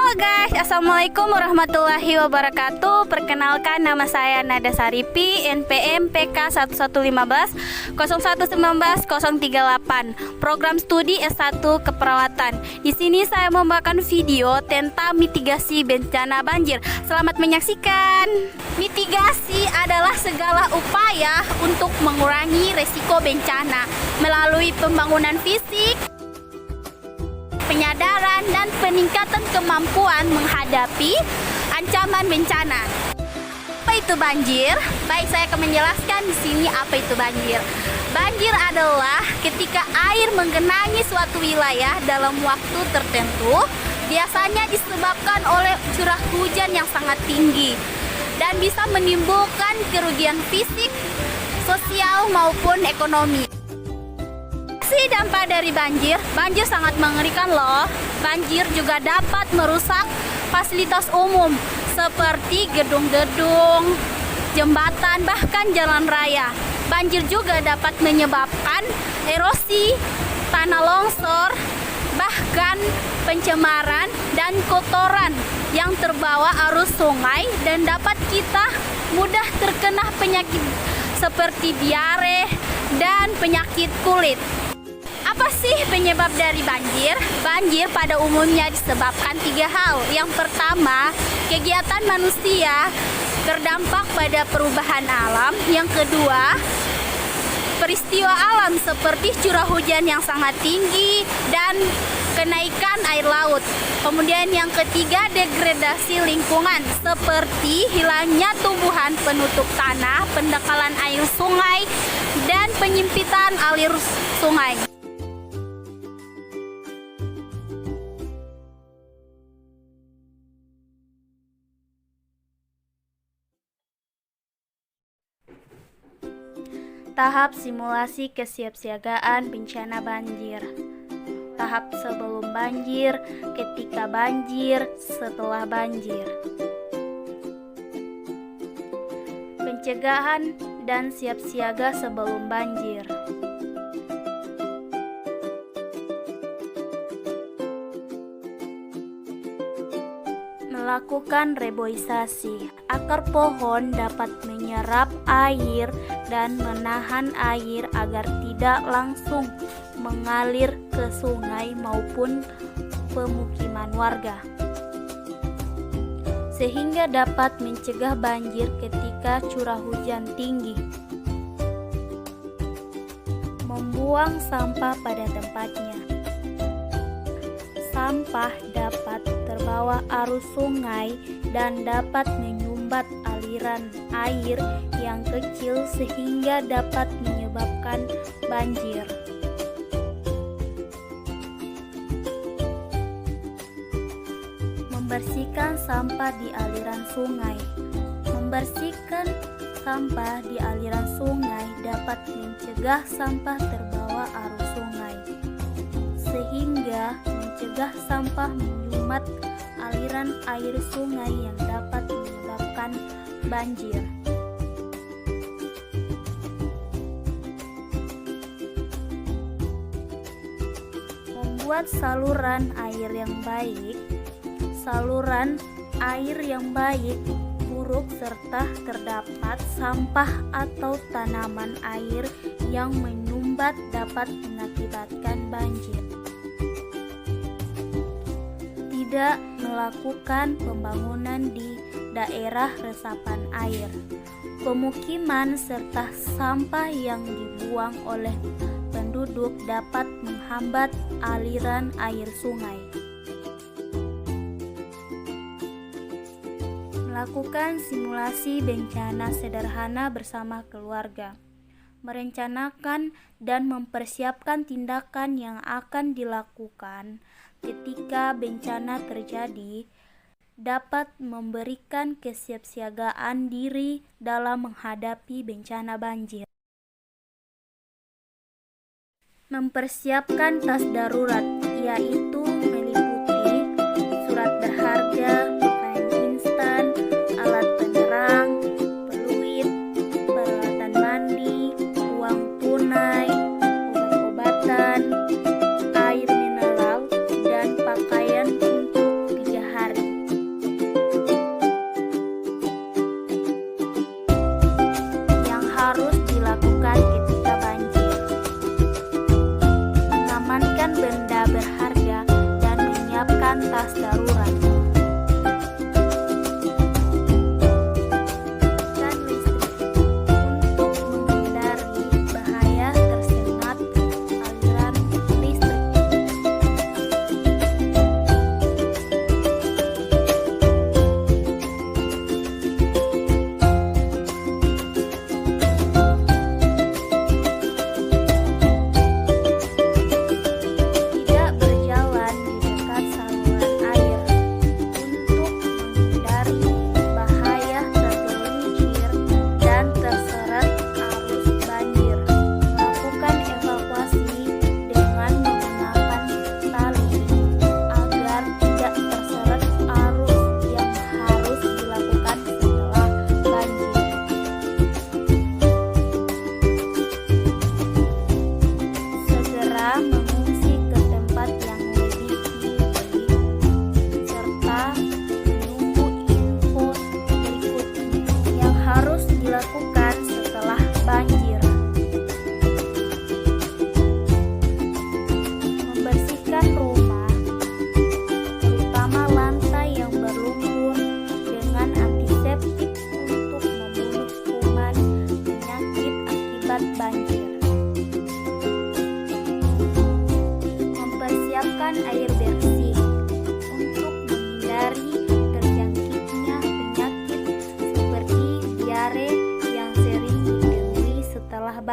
Halo guys, Assalamualaikum warahmatullahi wabarakatuh. Perkenalkan, nama saya Nada Saripi, NPM PK 1115 0119 038, Program Studi S1 Keperawatan. Di sini saya membawakan video tentang mitigasi bencana banjir. Selamat menyaksikan. Mitigasi adalah segala upaya untuk mengurangi resiko bencana melalui pembangunan fisik, penyadaran, dan peningkatan kemampuan menghadapi ancaman bencana. Apa itu banjir? Baik, saya akan menjelaskan di sini apa itu banjir. Banjir adalah ketika air menggenangi suatu wilayah dalam waktu tertentu, biasanya disebabkan oleh curah hujan yang sangat tinggi dan bisa menimbulkan kerugian fisik, sosial, maupun ekonomi. Dampak dari banjir sangat mengerikan loh. Banjir juga dapat merusak fasilitas umum seperti gedung-gedung, jembatan, bahkan jalan raya. Banjir juga dapat menyebabkan erosi, tanah longsor, bahkan pencemaran dan kotoran yang terbawa arus sungai, dan dapat kita mudah terkena penyakit seperti diare dan penyakit kulit. Apa sih penyebab dari banjir? Banjir pada umumnya disebabkan 3 hal. Yang pertama, kegiatan manusia terdampak pada perubahan alam. Yang kedua, peristiwa alam seperti curah hujan yang sangat tinggi dan kenaikan air laut. Kemudian yang ketiga, degradasi lingkungan seperti hilangnya tumbuhan penutup tanah, pendangkalan air sungai, dan penyempitan alur sungai. Tahap simulasi kesiapsiagaan bencana banjir. Tahap sebelum banjir, ketika banjir, setelah banjir. Pencegahan dan siap siaga sebelum banjir. Melakukan reboisasi. Akar pohon dapat menyerap air dan menahan air agar tidak langsung mengalir ke sungai maupun pemukiman warga, sehingga dapat mencegah banjir ketika curah hujan tinggi. Membuang sampah pada tempatnya. Sampah dapat terbawa arus sungai dan dapat menyumbat aliran air yang kecil sehingga dapat menyebabkan banjir. Membersihkan sampah di aliran sungai. Membersihkan sampah di aliran sungai dapat mencegah sampah terbawa arus sungai, sehingga mencegah sampah menyumbat aliran air sungai yang dapat menyebabkan banjir. Membuat saluran air yang baik. Saluran air yang baik buruk serta terdapat sampah atau tanaman air yang menyumbat dapat mengakibatkan banjir. Tidak melakukan pembangunan di daerah resapan air, pemukiman serta sampah yang dibuang oleh penduduk dapat menghambat aliran air sungai. Melakukan simulasi bencana sederhana bersama keluarga. Merencanakan dan mempersiapkan tindakan yang akan dilakukan ketika bencana terjadi dapat memberikan kesiapsiagaan diri dalam menghadapi bencana banjir. Mempersiapkan tas darurat, yaitu meliputi surat berharga, makanan instan, alat penerang, peluit, peralatan mandi, uang tunai, obat-obatan, air mineral, dan pakaian untuk 3 hari.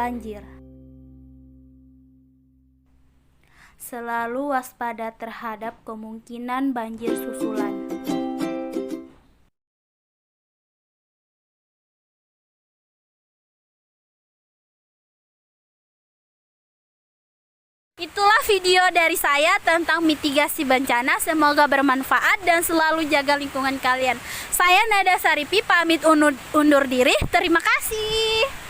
banjir. Selalu waspada terhadap kemungkinan banjir susulan. Itulah video dari saya tentang mitigasi bencana. Semoga bermanfaat dan selalu jaga lingkungan kalian. Saya Nada Saripi pamit undur diri. Terima kasih.